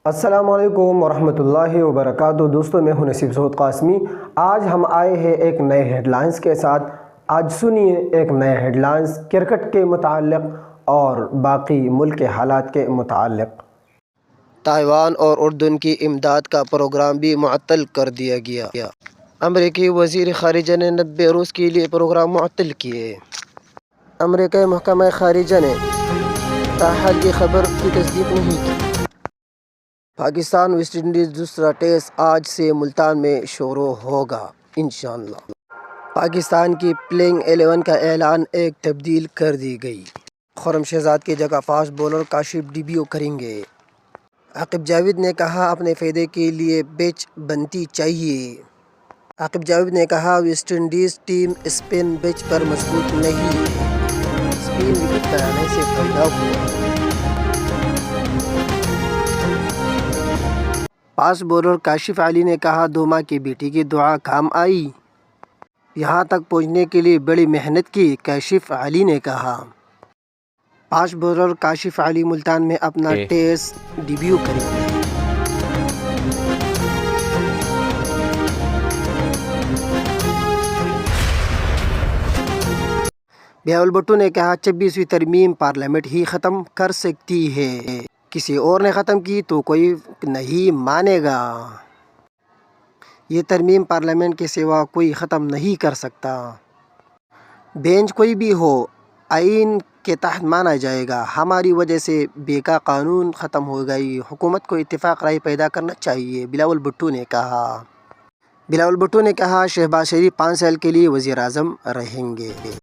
السلام علیکم ورحمۃ اللہ وبرکاتہ۔ دوستوں، میں ہوں نصیب سعود قاسمی۔ آج ہم آئے ہیں ایک نئے ہیڈ لائنز کے ساتھ۔ آج سنیے ایک نئے ہیڈ لائنز کرکٹ کے متعلق اور باقی ملک کے حالات کے متعلق۔ تائیوان اور اردن کی امداد کا پروگرام بھی معطل کر دیا گیا۔ امریکی وزیر خارجہ نے 90 روز کے لیے پروگرام معطل کیے۔ امریکی محکمہ خارجہ نے تاحال کی خبر کی تصدیق نہیں کی۔ پاکستان ویسٹ انڈیز دوسرا ٹیسٹ آج سے ملتان میں شروع ہوگا انشاءاللہ۔ پاکستان کی پلئنگ 11 کا اعلان، ایک تبدیل کر دی گئی۔ خرم شہزاد کی جگہ فاسٹ بولر کاشف ڈیبیو کریں گے۔ عاقب جاوید نے کہا اپنے فائدے کے لیے پچ بنتی چاہیے۔ عاقب جاوید نے کہا West Indies team spin pitch پر مضبوط نہیں ہے، اسپن وکٹ بنانے سے پیدا ہوا۔ فاسٹ بولر کاشف علی نے کہا دو ماں کی بیٹی کی دعا کام آئی، یہاں تک پہنچنے کے لیے بڑی محنت کی، کاشف علی نے کہا۔ فاسٹ بولر کاشف علی ملتان میں اپنا ٹیسٹ ڈیبیو کریں گے۔ بلاول بھٹو نے کہا 26ویں ترمیم پارلیمنٹ ہی ختم کر سکتی ہے، کسی اور نے ختم کی تو کوئی نہیں مانے گا۔ یہ ترمیم پارلیمنٹ کے سوا کوئی ختم نہیں کر سکتا۔ بینچ کوئی بھی ہو، آئین کے تحت مانا جائے گا۔ ہماری وجہ سے بے کا قانون ختم ہو گئی، حکومت کو اتفاق رائے پیدا کرنا چاہیے، بلاول بھٹو نے کہا۔ بلاول بھٹو نے کہا شہباز شریف 5 سال کے لیے وزیر اعظم رہیں گے۔